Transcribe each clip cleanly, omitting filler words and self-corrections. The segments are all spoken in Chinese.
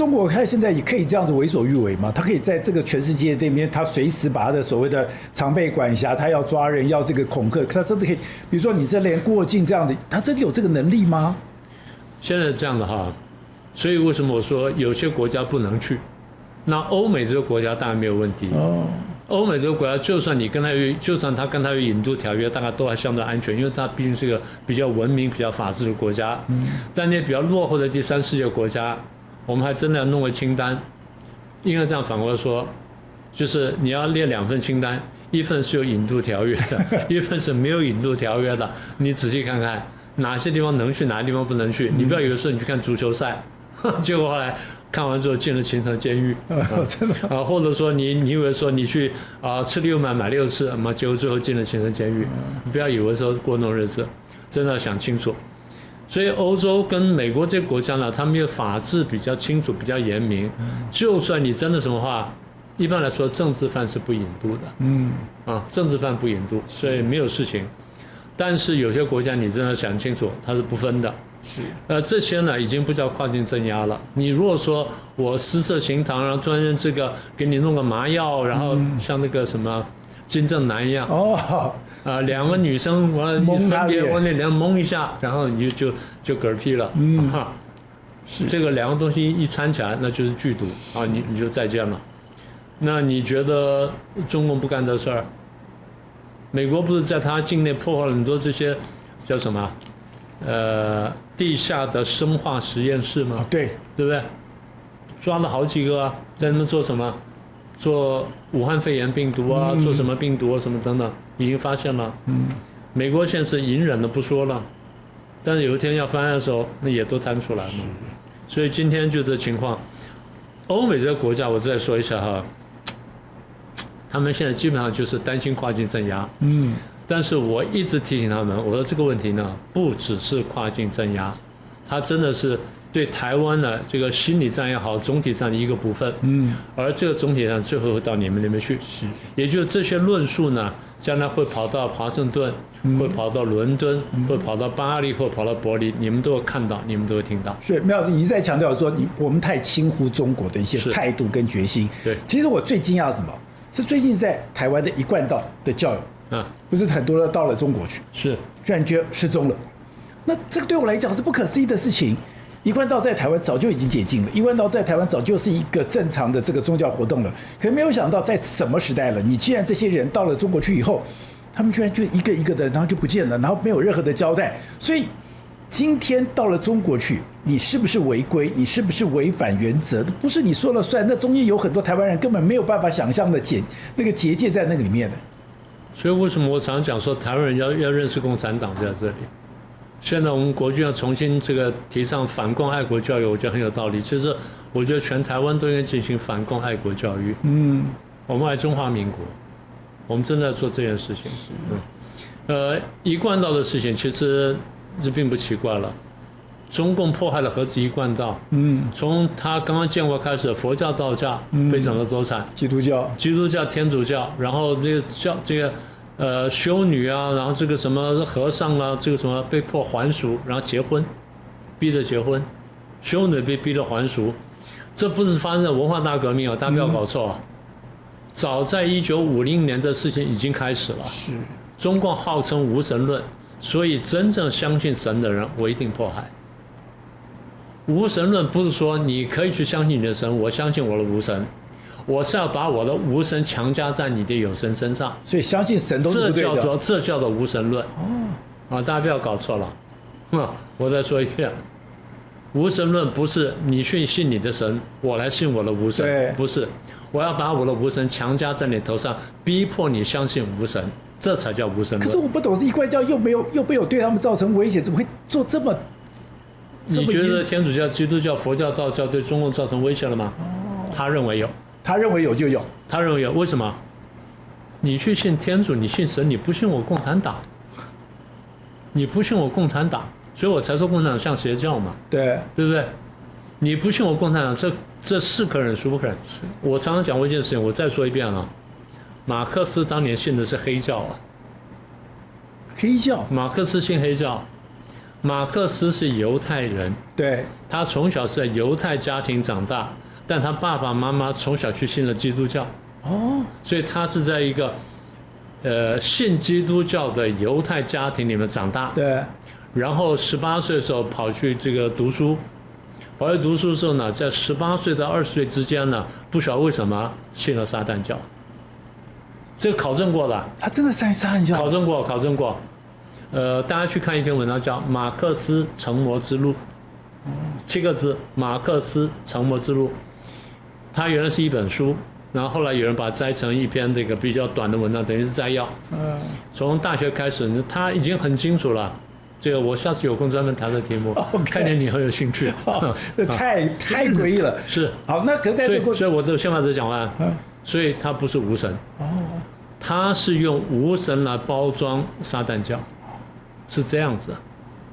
中国看现在也可以这样子为所欲为吗？他可以在这个全世界这边，他随时把他的所谓的常备管辖，他要抓人，要这个恐吓，他真的可以，比如说你这连过境这样子，他真的有这个能力吗？现在这样的哈，所以为什么我说有些国家不能去？那欧美这个国家当然没有问题。哦，欧美这个国家，就算他跟他有引渡条约，大概都还相对安全，因为它毕竟是个比较文明、比较法治的国家。但那些比较落后的第三世界国家，我们还真的要弄个清单。应该这样反过来说，就是你要列2份清单，一份是有引渡条约的，一份是没有引渡条约的。你仔细看看哪些地方能去，哪些地方不能去。你不要有的时候你去看足球赛，结果后来看完之后进了秦城监狱，真的啊，或者说你以为说你去吃6买6次，结果最后进了秦城监狱。你不要以为说过那种日子，真的要想清楚。所以欧洲跟美国这些国家呢，他们的法治比较清楚，比较严明。就算你真的什么话，一般来说政治犯是不引渡的。政治犯不引渡，所以没有事情。但是有些国家你真的想清楚，它是不分的。是，这些呢已经不叫跨境镇压了。你如果说我私设行堂，然后突然间这个给你弄个麻药，然后像那个什么金正男一样，2个女生分别往那两蒙一下，然后你就嗝屁了。是这个2个东西一掺起来，那就是剧毒啊，你就再见了。那你觉得中共不干这事儿？美国不是在他境内破坏了很多这些叫什么？地下的生化实验室吗？对不对？抓了好几个啊，在那边做什么？做武汉肺炎病毒啊，做什么病毒啊，什么等等，已经发现了。美国现在是隐忍的不说了，但是有一天要翻案的时候，那也都摊出来了。所以今天就这情况，欧美这个国家我再说一下哈，他们现在基本上就是担心跨境镇压。但是我一直提醒他们，我说这个问题呢，不只是跨境镇压，它真的是对台湾的这个心理战也好，总体战的一个部分。而这个总体战最后会到你们那边去。是，也就是这些论述呢，将来会跑到华盛顿，会跑到伦敦，会跑到巴黎，会跑到柏林，你们都会看到，你们都会听到。所以苗老师一再强调说，我们太轻忽中国的一些态度跟决心。对，其实我最惊讶是什么？是最近在台湾的一贯道的教友。不是很多人到了中国去，是居然失踪了。那这个对我来讲是不可思议的事情。一贯道在台湾早就已经解禁了，一贯道在台湾早就是一个正常的这个宗教活动了。可是没有想到在什么时代了，你既然这些人到了中国去以后，他们居然就一个一个的，然后就不见了，然后没有任何的交代。所以今天到了中国去，你是不是违规？你是不是违反原则？不是你说了算。那中间有很多台湾人根本没有办法想象的那个结界在那个里面的。所以为什么我常讲说台湾人要认识共产党就在这里。现在我们国军要重新这个提倡反共爱国教育，我觉得很有道理。其实我觉得全台湾都应该进行反共爱国教育。我们爱中华民国，我们真的在做这件事情。一贯道的事情其实这并不奇怪了。中共迫害了何止一贯道？从他刚刚建国开始，佛教、道教非常的多产，基督教、天主教，然后这个修女啊，然后这个什么和尚啊，这个什么被迫还俗，然后结婚，逼着结婚，修女被逼着还俗，这不是发生在文化大革命啊，大家不要搞错啊。早在1950年，这事情已经开始了。是，中共号称无神论，所以真正相信神的人，我一定迫害。无神论不是说你可以去相信你的神，我相信我的无神，我是要把我的无神强加在你的有神身上，所以相信神都是不对的。这叫做无神论。大家不要搞错了。我再说一遍，无神论不是你去信你的神，我来信我的无神，不是，我要把我的无神强加在你头上，逼迫你相信无神，这才叫无神论。可是我不懂，是一贯教又没有对他们造成威胁，怎么会做这么？你觉得天主教、基督教、佛教、道教对中共造成威胁了吗？他认为有，他认为有就有，他认为有。为什么？你去信天主，你信神，你不信我共产党，你不信我共产党，所以我才说共产党像邪教嘛，对不对？你不信我共产党，这是可忍孰不可忍？我常常讲过一件事情，我再说一遍啊，马克思当年信的是黑教啊，黑教，马克思信黑教。马克思是犹太人，对，他从小是在犹太家庭长大，但他爸爸妈妈从小去信了基督教，哦，所以他是在一个信基督教的犹太家庭里面长大。对，然后18岁的时候跑去这个读书，跑去读书的时候呢，在18岁到20岁之间呢，不晓得为什么信了撒旦教，这个考证过的，他真的上杀人教，考证过。大家去看一篇文章叫《马克思成魔之路》，7个字，马克思成魔之路。它原来是一本书，然后后来有人把它摘成一篇这个比较短的文章，等于是摘要。从大学开始，他已经很清楚了。这个我下次有空专门谈这题目，看见你很有兴趣。这太诡异了。是。好，那可是在这个过程，所以我就先把这讲完。所以他不是无神，他是用无神来包装撒旦教。是这样子，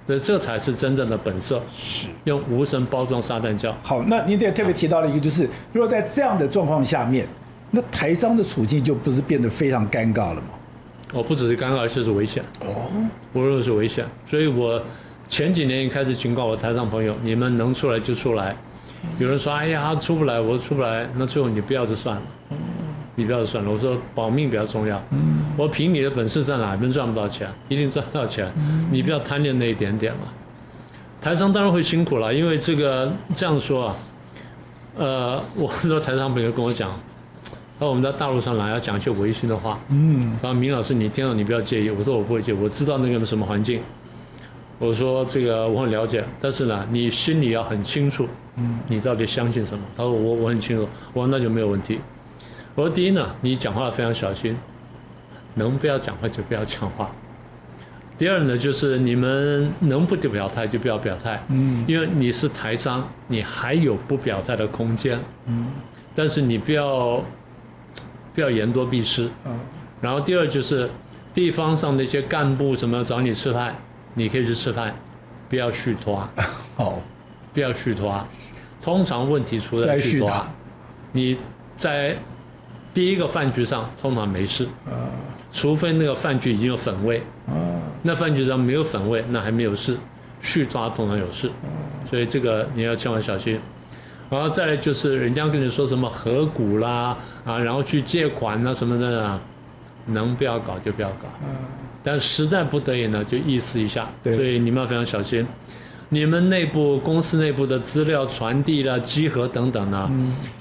所以这才是真正的本色，是用无神包装撒旦教。好，那您也特别提到了一个，就是如果在这样的状况下面，那台商的处境就不是变得非常尴尬了吗？不只是尴尬，而且是危险。我认为是危险。所以我前几年一开始警告我台商朋友，你们能出来就出来。有人说，哎呀，出不来，我出不来，那最后你不要就算了。你不要算了，我说保命比较重要。我凭你的本事在哪边赚不到钱，一定赚到钱。你不要贪恋那一点点嘛。台商当然会辛苦了，因为这样说啊，我很多台商朋友跟我讲，我们在大陆上来要讲一些违心的话。然后明老师你听到你不要介意，我说我不会介意，我知道那个什么环境。我说这个我很了解，但是呢，你心里要很清楚，你到底相信什么？他说我很清楚，我说那就没有问题。我说第一呢，你讲话非常小心，能不要讲话就不要讲话。第二呢，就是你们能不表态就不要表态，因为你是台商，你还有不表态的空间，但是你不要言多必失。然后第二就是地方上那些干部什么找你吃饭，你可以去吃饭，不要续拖。不要续拖。通常问题出在续拖，你在第一个饭局上通常没事，除非那个饭局已经有粉味，那饭局上没有粉味，那还没有事，续抓通常有事，所以这个你要千万小心。然后再来就是人家跟你说什么合股啦然后去借款什么的能不要搞就不要搞，但实在不得已呢就意思一下，所以你们要非常小心。你们公司内部的资料传递啦、稽核等等呢，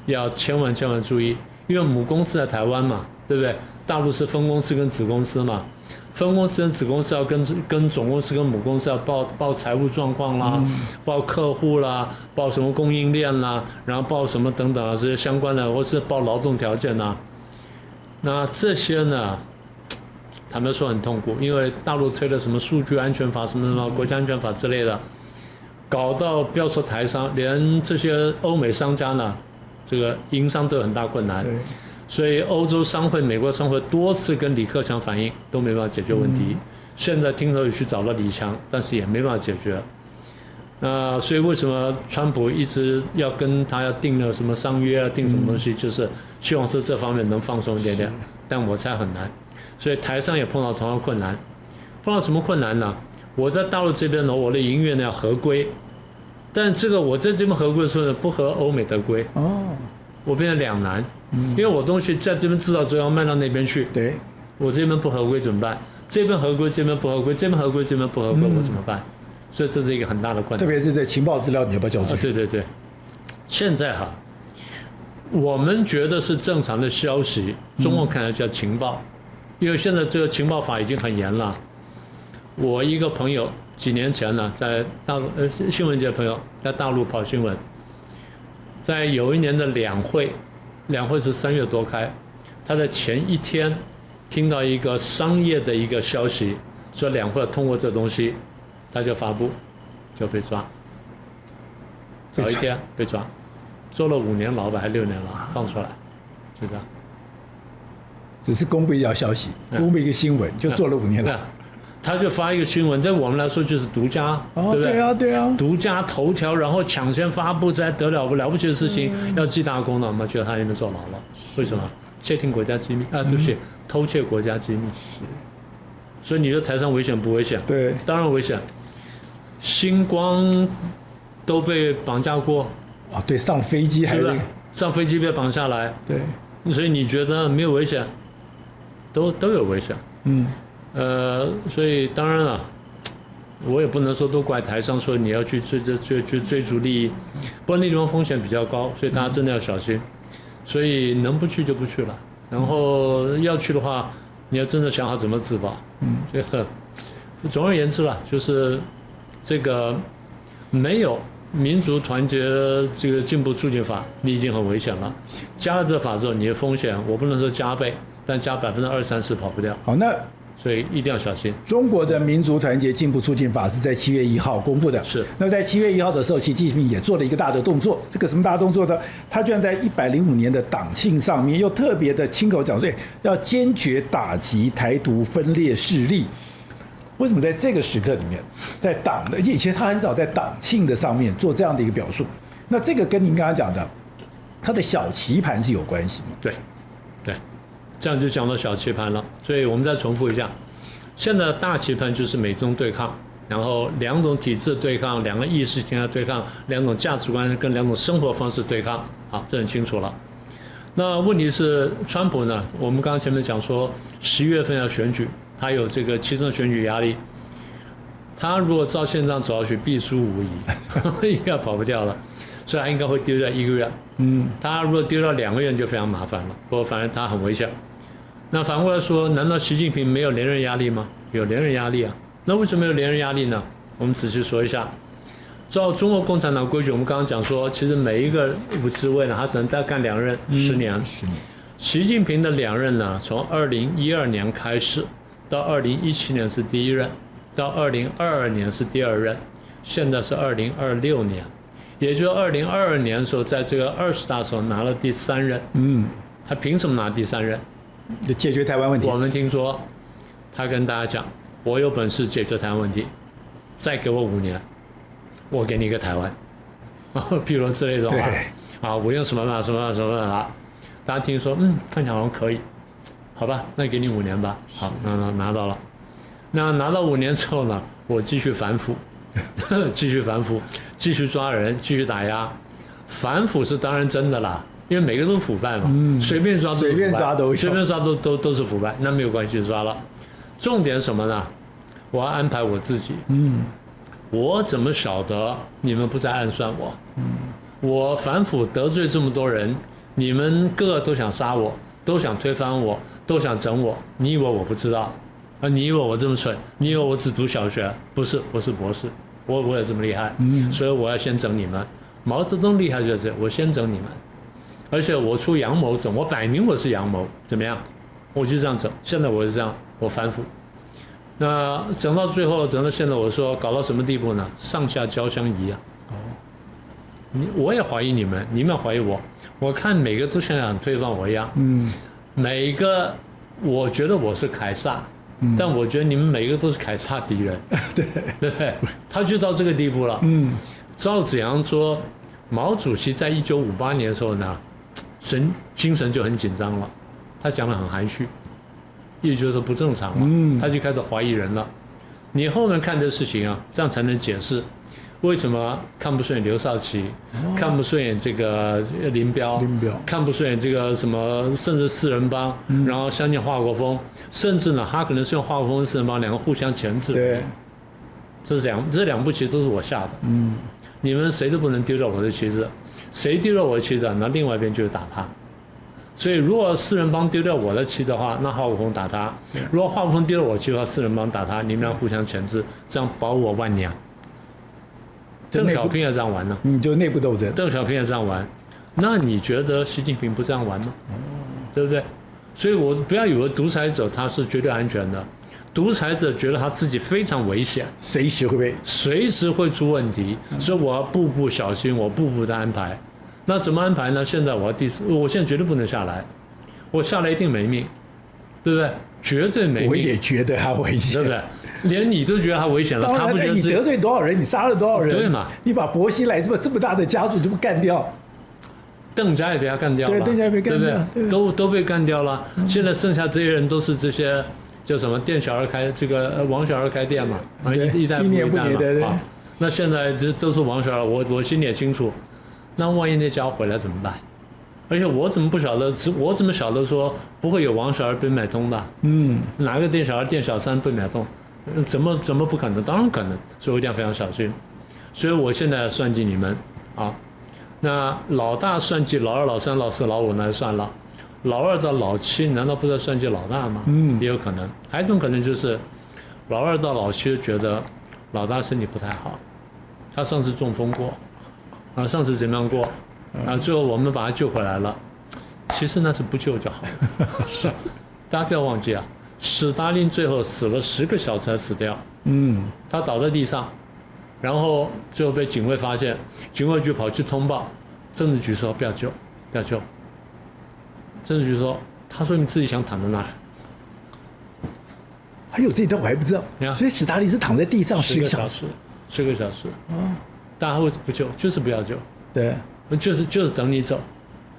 要千万注意。因为母公司在台湾嘛，对不对？大陆是分公司跟子公司嘛，分公司跟子公司要跟总公司跟母公司要报财务状况啦，报客户啦，报什么供应链啦，然后报什么等等这些相关的，或是报劳动条件啦。那这些呢，坦白说很痛苦，因为大陆推了什么数据安全法、什么国家安全法之类的，搞到不要说台商，连这些欧美商家呢。这个营商都有很大困难，所以欧洲商会、美国商会多次跟李克强反映都没办法解决问题。现在听说也去找了李强，但是也没办法解决。所以为什么川普一直要跟他要订了什么商约订什么东西，就是希望是这方面能放松一点点，但我猜很难。所以台商也碰到同样困难，碰到什么困难呢？我在大陆这边呢，我的营业呢要合规。但这个我在这边合规的时候呢，不合欧美的规，我变成两难，因为我东西在这边制造之后要卖到那边去，对，我这边不合规怎么办？这边合规，这边不合规，这边合规，这边不合规，我怎么办？所以这是一个很大的困难。特别是在情报资料你要不要交出去？对，现在我们觉得是正常的消息，中文看来叫情报，因为现在这个情报法已经很严了。我一个朋友。几年前呢，在大陆新闻界朋友在大陆跑新闻，在有一年的两会是3月多开，他在前一天听到一个商业的一个消息，说两会通过这东西，他就发布，就被抓，早一天被抓，坐了5年牢吧，还6年牢，放出来，就这样。只是公布一条消息，公布一个新闻，就坐了5年牢。他就发一个新闻，对我们来说就是独家，对不对？对啊，独家头条，然后抢先发布，这还得了不起的事情，要记大功的，我们觉得他里面坐牢了。为什么？窃听国家机密对不起，偷窃国家机密。所以你说台上危险不危险？对，当然危险。星光都被绑架过，啊，对，上飞机还是是不是？上飞机被绑下来，对，所以你觉得没有危险？都有危险。所以当然了，我也不能说都怪台商说你要去追逐利益，不过那地方风险比较高，所以大家真的要小心。所以能不去就不去了，然后要去的话，你要真的想好怎么自保。这个总而言之啦，就是这个没有民族团结这个进步促进法，你已经很危险了。加了这法之后，你的风险我不能说加倍，但加20%-30%跑不掉。好，那所以一定要小心。中国的民族团结进步促进法是在7月1号公布的。是。那在7月1号的时候，习近平也做了一个大的动作。这个什么大动作呢？他居然在105年的党庆上面，又特别的亲口讲说，要坚决打击台独分裂势力。为什么在这个时刻里面，在党的以前他很少在党庆的上面做这样的一个表述？那这个跟您刚刚讲的，他的小棋盘是有关系吗？对。这样就讲到小棋盘了，所以我们再重复一下，现在大棋盘就是美中对抗，然后两种体制对抗，两个意识形态对抗，两种价值观跟两种生活方式对抗，好，这很清楚了。那问题是川普呢？我们刚刚前面讲说11月份要选举，他有这个其中的选举压力，他如果照现状走下去，必输无疑，应该跑不掉了，所以他应该会丢掉1个月。他如果丢掉2个月就非常麻烦了，不过反正他很危险。那反过来说，难道习近平没有连任压力吗？有连任压力啊。那为什么有连任压力呢？我们仔细说一下。照中国共产党规矩，我们刚刚讲说，其实每一个职位呢，他只能再干2任，10年。习近平的2任呢，从2012年开始，到2017年是第1任，到2022年是第2任，现在是2026年，也就是2022年的时候，在这个20大时候拿了第3任。他凭什么拿第3任？就解决台湾问题。我们听说他跟大家讲，我有本事解决台湾问题，再给我5年，我给你一个台湾，譬如之类的话，我用什么办法，大家听说看起来好像可以，好吧，那给你5年吧。好，拿到了。那拿到5年之后呢，我继续反腐，继续抓人，继续打压。反腐是当然真的啦，因为每个都腐败嘛，随便抓都是腐败，那没有关系，抓了。重点是什么呢？我要安排我自己。我怎么晓得你们不在暗算我？我反腐得罪这么多人，你们个个都想杀我，都想推翻我，都想整我。你以为我不知道？你以为我这么蠢？你以为我只读小学？不是，我是博士，我也这么厉害。所以我要先整你们。毛泽东厉害就是这，我先整你们。而且我出阳谋整，我摆明我是阳谋，怎么样？我就这样整。现在我是这样，我反腐。那整到最后，整到现在，我说搞到什么地步呢？上下交相疑啊！我也怀疑你们，你们也怀疑我。我看每个都像想推翻我一样。每个我觉得我是凯撒，但我觉得你们每个都是凯撒敌人。对，他就到这个地步了。赵子阳说，毛主席在1958年的时候呢，精神就很紧张了，他讲得很含蓄。也就是说不正常了，他就开始怀疑人了。你后面看这事情啊，这样才能解释为什么看不顺眼刘少奇，看不顺眼这个林彪，看不顺眼这个什么，甚至四人帮，然后相信华国锋，甚至呢，他可能是用华国锋、四人帮两个互相钳制。对，这两步棋都是我下的。你们谁都不能丢掉我的旗帜，谁丢掉我的旗帜，那另外一边就是打他。所以，如果四人帮丢掉我的旗的话，那华国锋打他；如果华国锋丢了我旗的话，四人帮打他，你们俩互相钳制，这样保我万年。邓小平也这样玩呢，就内部斗争。邓小平也这样玩，那你觉得习近平不这样玩吗？对不对？所以我不要以为独裁者他是绝对安全的，独裁者觉得他自己非常危险，随时会出问题，所以我要步步小心，我步步的安排。那怎么安排呢？现在我现在绝对不能下来，我下来一定没命，对不对？绝对没命。我也觉得他危险，对不对？连你都觉得他危险了，他不觉得你得罪多少人，你杀了多少人，对嘛？你把薄熙来这么大的家族这么干掉，邓家也被他干掉了，对，邓家也被干掉，对不对？都被干掉了。现在剩下这些人都是这些叫什么店小二开这个王小二开店嘛，一代不一代嘛。那现在这都是王雪儿，我心里也清楚，那万一那家伙回来怎么办？而且我怎么不晓得？我怎么晓得说不会有王雪儿被买通的？哪个店小二、店小三被买通？怎么不可能？当然可能，所以我一定要非常小心。所以我现在算计你们啊，那老大算计老二、老三、老四、老五那就算了，老二到老七难道不在算计老大吗？也有可能。还有一种可能就是老二到老七觉得老大身体不太好，他上次中风过，啊，上次怎么样过，啊，最后我们把他救回来了。其实那是不救就好了，是，大家不要忘记啊，史达林最后死了10个小时才死掉，他倒在地上，然后最后被警卫发现，警卫局跑去通报，政治局说不要救，不要救，政治局说他说你自己想躺在那儿。还有这一段我还不知道，所以史达林是躺在地上10个小时，10个小时，大家为什么不救？就是不要救，对，就是等你走，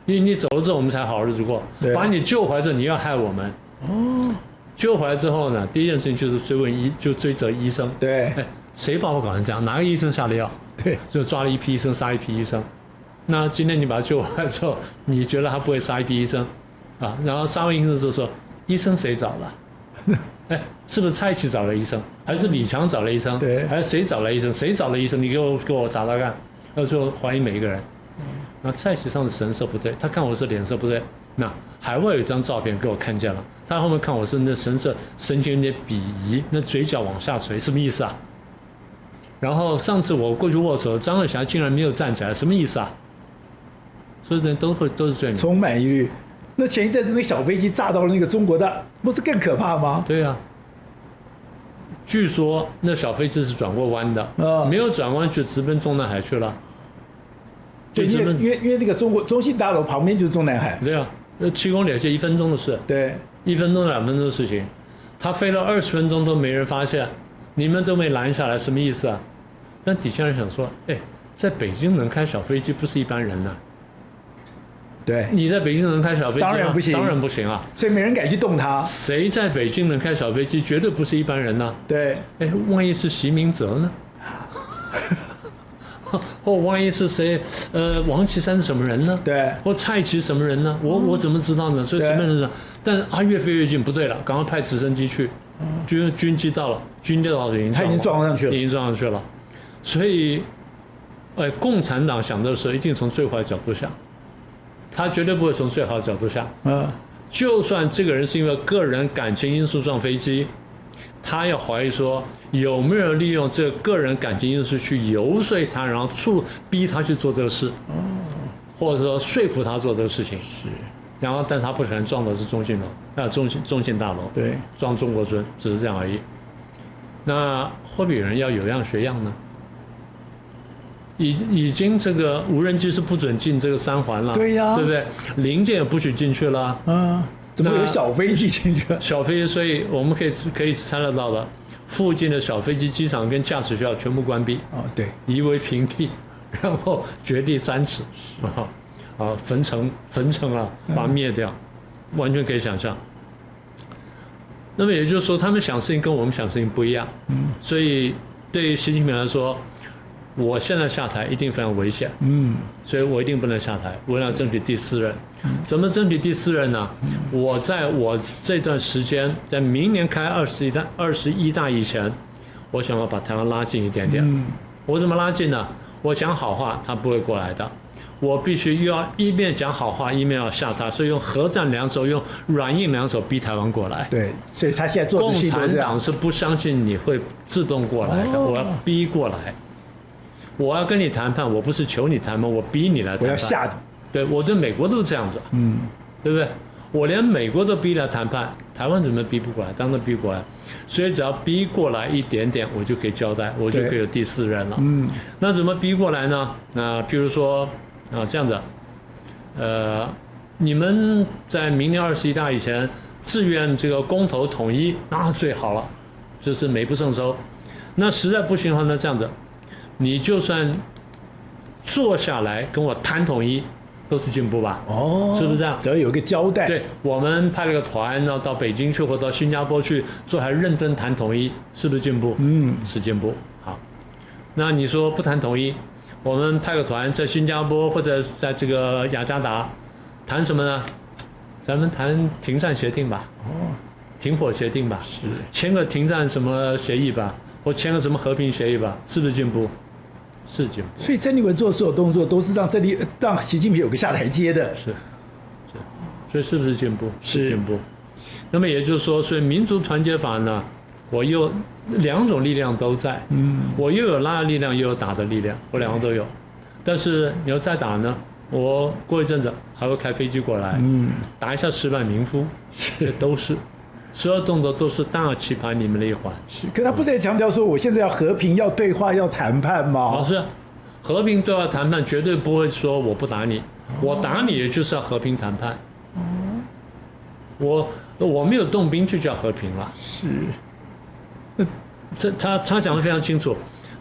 因为你走了之后我们才好日子过，把你救回来之后你要害我们，救回来之后呢，第一件事情就是追责医生，对，谁把我搞成这样？哪个医生下的药？对，就抓了一批医生，杀一批医生。那今天你把他救回来之后，你觉得他不会杀一批医生啊？然后杀完医生之后说，医生谁找了？是不是蔡奇找了医生，还是李强找了医生？对，还是谁找了医生？谁找了医生？你给我查查看。然后就怀疑每一个人。那蔡奇上的神色不对，他看我是脸色不对。那海外有一张照片给我看见了，他后面看我是那神色神情有点鄙夷，那嘴角往下垂，什么意思啊？然后上次我过去握手，张尔霞竟然没有站起来，什么意思啊？所以人都是罪名，充满疑虑。那前一阵子那个小飞机炸到了那个中国的，不是更可怕吗？对啊，据说那小飞机是转过弯的，没有转弯就直奔中南海去了。对，因为那个中信大楼旁边就是中南海。对啊，那7公里就1分钟的事。对，1分钟2分钟的事情，他飞了20分钟都没人发现，你们都没拦下来，什么意思啊？但底下人想说，在北京能开小飞机不是一般人呐。对，你在北京能开小飞机吗？当然不行，当然不行啊！所以没人敢去动它。谁在北京能开小飞机，绝对不是一般人呐。对，万一是习明泽呢？或万一是谁？王岐山是什么人呢？对，或蔡奇什么人呢？我怎么知道呢？所以什么人呢？但他越飞越近，不对了，赶快派直升机去。军机到了，军机到了他已经撞上去了，已经撞上去了。所以，共产党想的时候一定从最坏角度想。他绝对不会从最好的角度想。就算这个人是因为个人感情因素撞飞机，他要怀疑说有没有利用这个个人感情因素去游说他，然后逼他去做这个事，或者说说服他做这个事情。是。然后，但他不可能撞的是中信楼，中信大楼，对，撞中国尊，只是这样而已。那会不会有人要有样学样呢？已经这个无人机是不准进这个3环了，对呀，对不对？零件也不许进去了，怎么有小飞机进去了？小飞机，所以我们可以猜得到的，附近的小飞机机场跟驾驶学校全部关闭，对，夷为平地，然后掘地3尺，焚城啊，把它灭掉，完全可以想象。那么也就是说，他们想事情跟我们想事情不一样，所以对习近平来说，我现在下台一定非常危险，所以我一定不能下台，我要争取第4任。怎么争取第4任呢？我在我这段时间，在明年开21大以前，我想要把台湾拉近一点点。我怎么拉近呢？我讲好话，他不会过来的。我必须又要一面讲好话，一面要吓他，所以用核战2手，用软硬2手逼台湾过来。对，所以他现在做的事情都是这样。共产党是不相信你会自动过来的，我要逼过来。我要跟你谈判，我不是求你谈判，我逼你来谈判。我要吓你。对，我对美国都是这样子，对不对？我连美国都逼来谈判，台湾怎么逼不过来？当然逼过来，所以只要逼过来一点点，我就可以交代，我就可以有第4任了。那怎么逼过来呢？那譬如说这样子，你们在明年21大以前自愿这个公投统一，那最好了，就是美不胜收。那实在不行的话，那这样子，你就算坐下来跟我谈统一，都是进步吧？是不是这样？只要有个交代。对，我们派了个团，然后到北京去或到新加坡去，坐下来认真谈统一，是不是进步？是进步。好，那你说不谈统一，我们派个团在新加坡或者在这个雅加达谈什么呢？咱们谈停战协定吧，停火协定吧，是签个停战什么协议吧，或签个什么和平协议吧，是不是进步？是进步。所以郑丽文做的所有动作都是让习近平有个下台阶的。是，所以是不是进步？是进步。那么也就是说，所以民族团结法呢，我又两种力量都在，我又有拉的力量，又有打的力量，我两个都有。但是你要再打呢，我过一阵子还会开飞机过来，打一下10万民夫，这都是。所有动作都是大棋盘里面的一环。是，可他不是也强调说，我现在要和平、要对话、要谈判吗？是和平对话谈判，绝对不会说我不打你，我打你也就是要和平谈判。我没有动兵就叫和平了。是，他讲得非常清楚，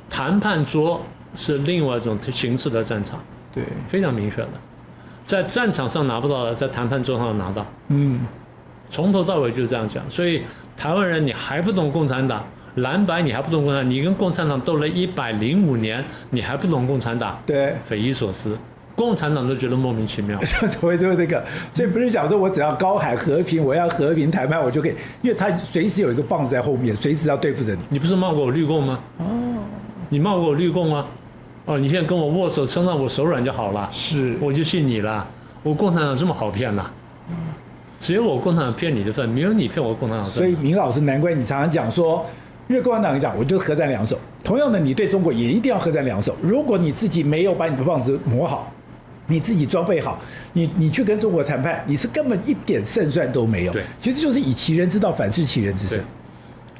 谈判桌是另外一种形式的战场，对，非常明确的，在战场上拿不到的，在谈判桌上拿到。从头到尾就是这样讲。所以台湾人你还不懂共产党，蓝白你还不懂共产党，你跟共产党斗了105年，你还不懂共产党，对，匪夷所思。共产党都觉得莫名其妙。所以这个，所以不是讲说我只要高喊和平，我要和平谈判，我就可以，因为他随时有一个棒子在后面，随时要对付着你。你不是骂过我绿共吗？你骂过我绿共吗？你现在跟我握手，撑到我手软就好了，是，我就信你了。我共产党这么好骗了？只有我共产党骗你的份，没有你骗我共产党的份。所以明老师，难怪你常常讲说，因为共产党讲，我就核战两手。同样的，你对中国也一定要核战两手。如果你自己没有把你的棒子磨好，你自己装备好，你去跟中国谈判，你是根本一点胜算都没有。对，其实就是以其人之道反治其人之身。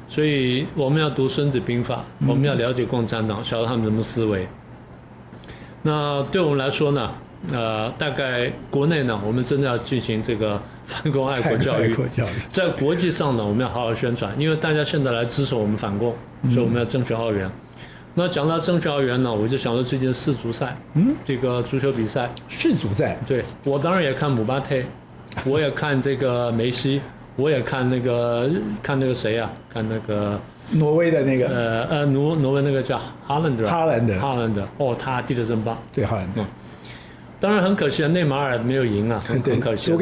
所以我们要读《孙子兵法》，我们要了解共产党，晓得他们怎么思维。那对我们来说呢？大概国内呢，我们真的要进行这个反共爱国教育。在国际上呢，我们要好好宣传，因为大家现在来支持我们反共，所以我们要争取澳元。那讲到争取澳元呢，我就想到最近世足赛，这个足球比赛。世足赛，对，我当然也看姆巴佩，我也看这个梅西，我也看那个谁啊，看那个挪威的那个挪威那个叫哈兰德，他踢得真棒。对，哈兰德。当然很可惜啊，内马尔没有赢啊，很可惜，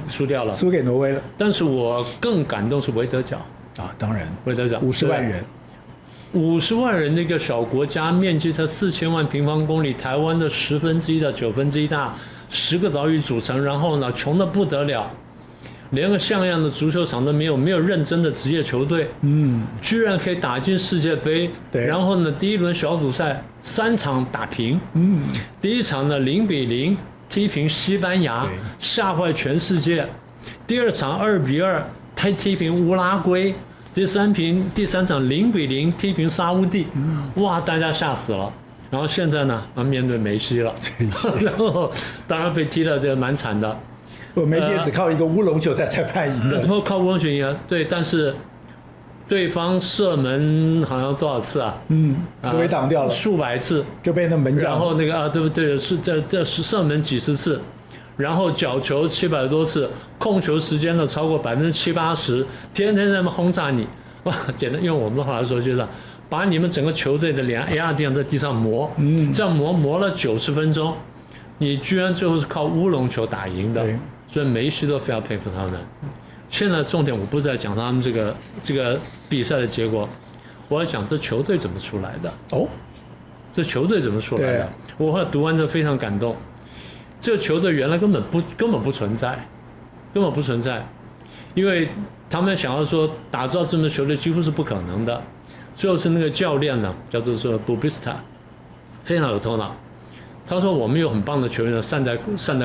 输掉了，输给挪威了。但是我更感动是维德角啊，当然，维德角50万人，50万人的一个小国家，面积才4000万平方公里，台湾的1/10到1/9大，10个岛屿组成，然后呢，穷得不得了，连个像样的足球场都没有，没有认真的职业球队，居然可以打进世界杯。对，然后呢，第一轮小组赛3场打平，第一场呢0-0踢平西班牙，吓坏全世界。第二场2-2踢平乌拉圭，第三场0-0踢平沙烏地，哇，大家吓死了。然后现在呢，面对梅西了，然后当然被踢得这个蛮惨的。梅西只靠一个乌龙球才判赢的，靠乌龙球赢啊，对，但是对方射门好像多少次啊？都被挡掉了，数百次就被那门将。然后那个对不对？是这射门几十次，然后角球700多次，控球时间呢超过70%-80%，天天在那轰炸你，哇！简单用我们的话来说，就是把你们整个球队的脸压地上，在地上磨，这样磨了90分钟，你居然最后是靠乌龙球打赢的。所以梅西都非常佩服他们。现在重点我不是在讲他们这个比赛的结果，我要讲这球队怎么出来的。这球队怎么出来的？我后来读完之后非常感动。这个球队原来根本不存在，因为他们想要说打造这么球队几乎是不可能的。最后是那个教练呢，叫做说布比斯塔，非常有头脑。他说我们有很棒的球员散在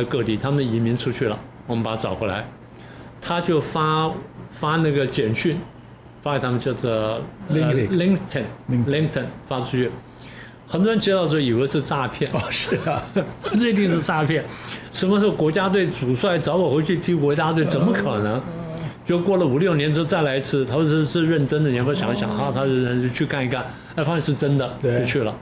各地，他们移民出去了，我们把他找回来。他就发那个简讯，发给他们叫做LinkedIn 发出去，很多人接到之后以为是诈骗。是啊，这一定是诈骗。什么时候国家队主帅找我回去踢国家队，怎么可能？就过了5-6年之后再来一次，他说是认真的，你要不要想一想啊？他人就去干一干，发现是真的，就去了。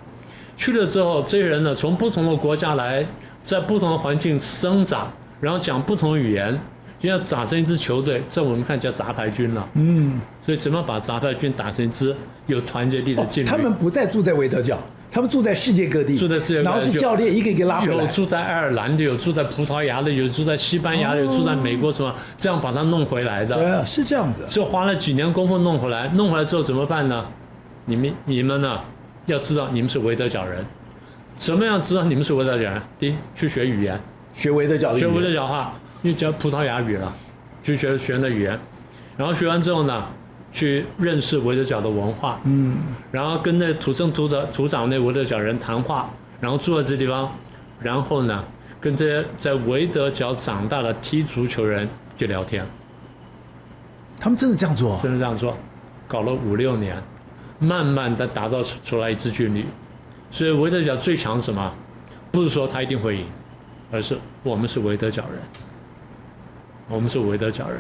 去了之后，这些人呢，从不同的国家来，在不同的环境生长，然后讲不同语言，就要打成一支球队，在我们看叫杂牌军了。所以怎么把杂牌军打成一支有团结力的劲旅？他们不再住在维德角，他们住在世界各地，住在世界各地，然后是教练一个一个拉回来，有住在爱尔兰的，有住在葡萄牙的，有住在西班牙的，有住在美国什么，这样把它弄回来的。对，是这样子。就花了几年功夫弄回来，弄回来之后怎么办呢？你们呢，要知道你们是维德角人，怎么样知道你们是维德角人？第一，去学语言，学维德角的语言，学维德角话，因为教葡萄牙语了，去学的语言，然后学完之后呢，去认识维德角的文化，然后跟那土生土长那维德角人谈话，然后住在这地方，然后呢，跟这些在维德角长大的踢足球人去聊天。他们真的这样做？真的这样做，搞了5、6年，慢慢的打造出来一支军旅。所以维德角最强是什么？不是说他一定会赢，而是我们是维德角人，我们是维德角人。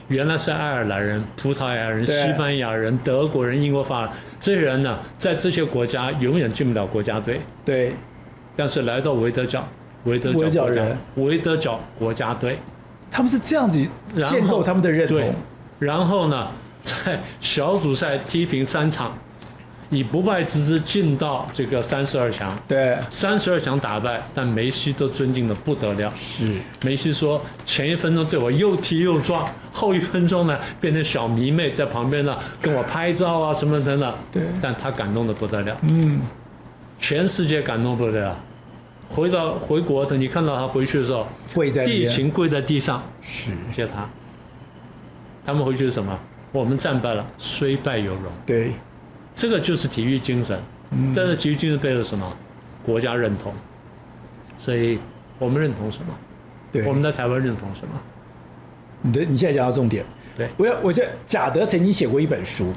原来是爱尔兰人、葡萄牙人、西班牙人、德国人、英国法人，这些人呢，在这些国家永远进不了国家队。对。但是来到维德角国家队，他们是这样子建构他们的认同。然后呢，在小组赛踢平3场，以不败之姿进到这个32强。对，32强打败，但梅西都尊敬的不得了。是，梅西说前1分钟对我又踢又撞，后1分钟呢变成小迷妹在旁边呢跟我拍照啊什么等等。对，但他感动的不得了。全世界感动不得了。回国的，你看到他回去的时候，地勤跪在地上，是接他。他们回去是什么？我们战败了，虽败犹荣。对，这个就是体育精神。但是体育精神背后什么？国家认同。所以我们认同什么？对，我们在台湾认同什么？你现在讲到重点。对，我觉得贾德曾经写过一本书。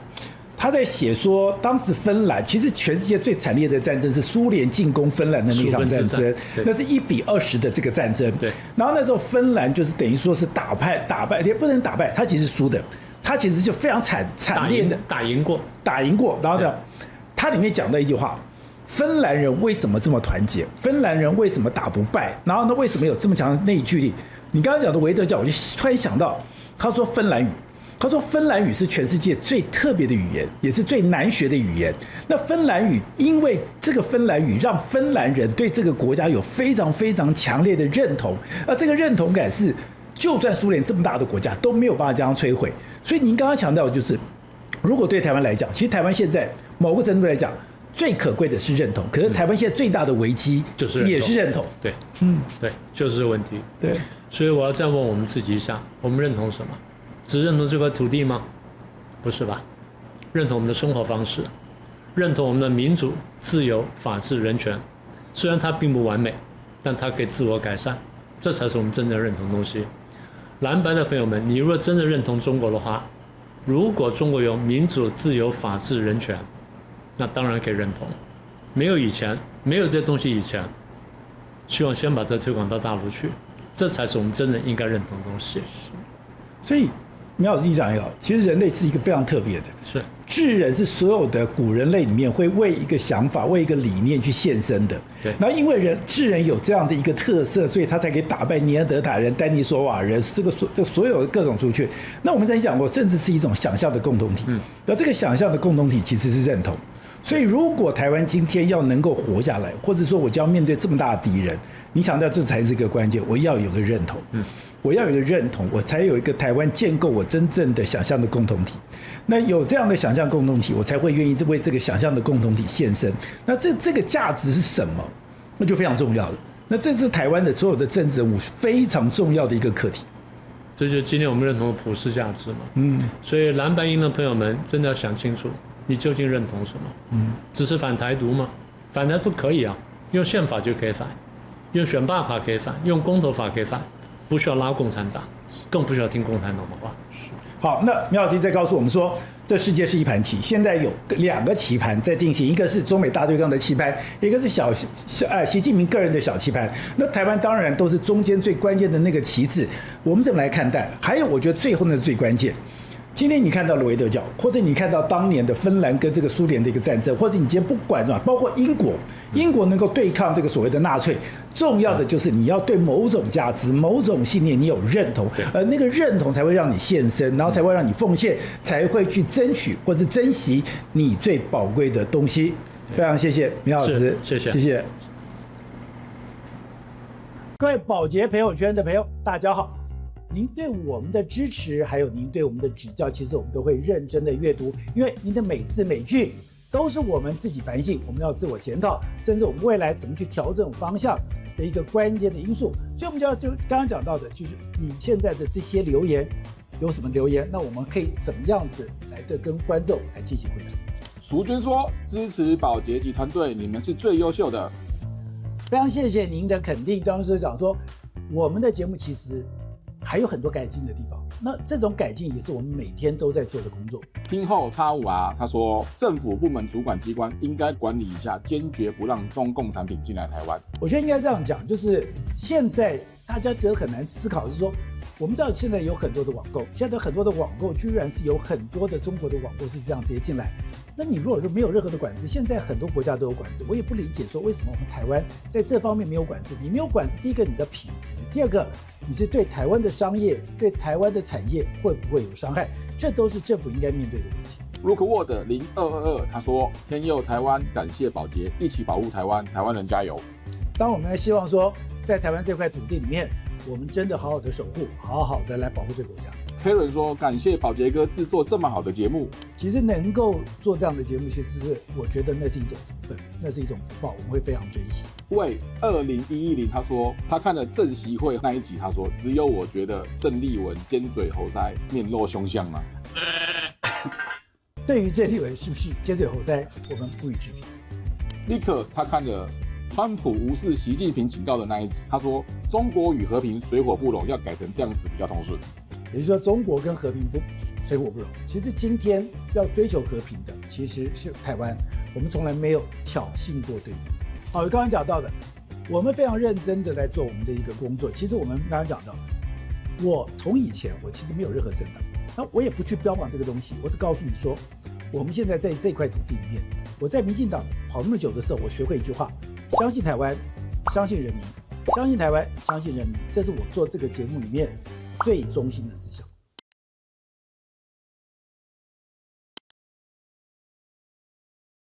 他在写说，当时芬兰其实全世界最惨烈的战争是苏联进攻芬兰的那场战争，那是1比20的这个战争。对，然后那时候芬兰就是等于说是打败，也不能打败，他其实是输的，他其实就非常惨烈的打赢过。然后呢，他里面讲到一句话：芬兰人为什么这么团结？芬兰人为什么打不败？然后呢，为什么有这么强的内聚力？你刚刚讲的维德角，我就突然想到，他说芬兰语。他说芬兰语是全世界最特别的语言，也是最难学的语言。那芬兰语，因为这个芬兰语让芬兰人对这个国家有非常非常强烈的认同，而这个认同感是，就算苏联这么大的国家都没有办法这样摧毁。所以您刚刚强调的就是，如果对台湾来讲，其实台湾现在某个程度来讲，最可贵的是认同，可是台湾现在最大的危机也是认同。对，对，就是这个问题。对，所以我要再问我们自己一下，我们认同什么？只认同这块土地吗？不是吧？认同我们的生活方式，认同我们的民主、自由、法治、人权。虽然它并不完美，但它可以自我改善，这才是我们真正认同的东西。蓝白的朋友们，你如果真的认同中国的话，如果中国有民主、自由、法治、人权，那当然可以认同。没有这些东西以前，希望先把这推广到大陆去，这才是我们真正应该认同的东西。所以苗老师你讲也好，其实人类是一个非常特别的，是智人是所有的古人类里面会为一个想法、为一个理念去献身的。对，然后因为智人有这样的一个特色，所以他才可以打败尼安德塔人、丹尼索瓦人，这个所有的各种族群。那我们曾经讲过，政治是一种想象的共同体，而这个想象的共同体其实是认同。所以如果台湾今天要能够活下来，或者说我就要面对这么大的敌人，你想到这才是一个关键，我要有个认同。我要有一个认同，我才有一个台湾建构我真正的想象的共同体。那有这样的想象共同体，我才会愿意为这个想象的共同体献身。那这个价值是什么？那就非常重要了。那这是台湾的所有的政治人物非常重要的一个课题。这就是今天我们认同的普世价值嘛。所以蓝白营的朋友们真的要想清楚，你究竟认同什么？只是反台独吗？反台独可以啊，用宪法就可以反，用选罢法可以反，用公投法可以反。不需要拉共产党，更不需要听共产党的话。好，那苗老师再告诉我们说，这世界是一盘棋，现在有2个棋盘在进行，一个是中美大对抗的棋盘，一个是习近平个人的小棋盘。那台湾当然都是中间最关键的那个棋子，我们怎么来看待？还有，我觉得最后那是最关键。今天你看到了维德角，或者你看到当年的芬兰跟这个苏联的一个战争，或者你今天不管什么，包括英国能够对抗这个所谓的纳粹，重要的就是你要对某种价值、某种信念你有认同，而那个认同才会让你献身，然后才会让你奉献，才会去争取或者珍惜你最宝贵的东西。非常谢谢明老师，谢谢谢谢。各位宝洁朋友圈的朋友，大家好。您对我们的支持，还有您对我们的指教，其实我们都会认真的阅读，因为您的每字每句都是我们自己反省，我们要自我检讨，甚至我们未来怎么去调整方向的一个关键的因素。所以我们就刚刚讲到的，就是你现在的这些留言有什么留言，那我们可以怎么样子来的跟观众来进行回答。淑娟说：“支持宝洁及团队，你们是最优秀的。”非常谢谢您的肯定。当时讲说，我们的节目其实还有很多改进的地方，那这种改进也是我们每天都在做的工作。听后X5R他说，政府部门主管机关应该管理一下，坚决不让中共产品进来台湾。我觉得应该这样讲，就是现在大家觉得很难思考的是说，我们知道现在有很多的网购，现在很多的网购居然是有很多的中国的网购是这样直接进来。那你如果说没有任何的管制，现在很多国家都有管制，我也不理解说为什么我们台湾在这方面没有管制。你没有管制，第一个你的品质，第二个你是对台湾的商业、对台湾的产业会不会有伤害，这都是政府应该面对的问题。Rookwood 0222他说：“天佑台湾，感谢宝洁，一起保护台湾，台湾人加油。”当我们希望说，在台湾这块土地里面，我们真的好好的守护，好好的来保护这个国家。Karen 说：“感谢宝洁哥制作这么好的节目。”其实能够做这样的节目，其实是我觉得那是一种福分，那是一种福报，我们会非常珍惜。喂，20110他说他看了郑习会那一集，他说只有我觉得郑丽文尖嘴猴腮、面露凶相吗？对于郑丽文是不是尖嘴猴腮，我们不予置评。立刻他看了川普无视习近平警告的那一集，他说中国与和平水火不容，要改成这样子比较通顺。也就是说，中国跟和平水火不容。其实今天要追求和平的其实是台湾，我们从来没有挑衅过对方。好，刚刚讲到的，我们非常认真的来做我们的一个工作。其实我们刚刚讲到，我从以前我其实没有任何政党，那我也不去标榜这个东西，我只告诉你说，我们现在在这块土地里面，我在民进党跑那么久的时候，我学会一句话：相信台湾，相信人民，相信台湾，相信人民，这是我做这个节目里面最中心的思想。